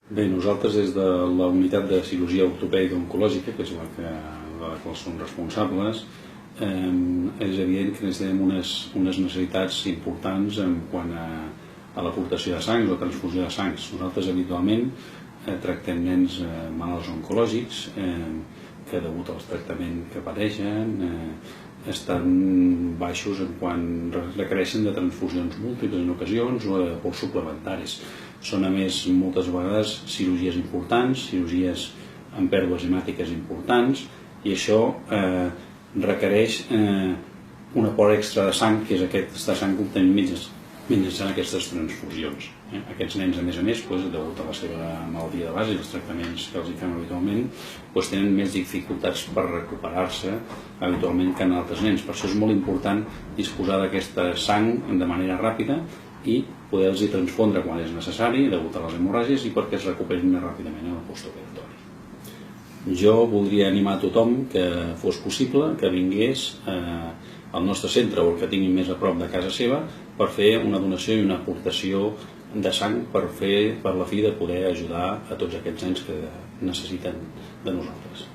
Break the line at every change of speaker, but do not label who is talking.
Bé, nosaltres des de la unitat de cirurgia ortopèdica oncològica, que és la que som responsables, és evident que necessitem unes necessitats importants en quant a l'aportació de sang o transfusió de sang. Nosaltres habitualment tractem nens malalts oncològics que, degut als tractaments que pateixen, estan baixos en quan requereixen de transfusions múltiples en ocasions o aports suplementaris. Són, a més, moltes vegades cirurgies importants, cirurgies amb pèrdues hemàtiques importants, i això requereix un aport extra de sang, que és aquesta sang que obtenim mitjançant aquestes transfusions. Aquests nens, a més, degut a la seva malaltia de base i els tractaments que els fem habitualment, tenen més dificultats per recuperar-se habitualment que en altres nens. Per això és molt important disposar d'aquesta sang de manera ràpida i poder-los transfondre quan és necessari, degut a les hemorràgies, i perquè es recuperin més ràpidament en el postoperatori. Jo voldria animar a tothom que fos possible que vingués al nostre centre o el que tingui més a prop de casa seva per fer una donació i una aportació de sang per la fi de poder ajudar a tots aquests nens que necessiten de nosaltres.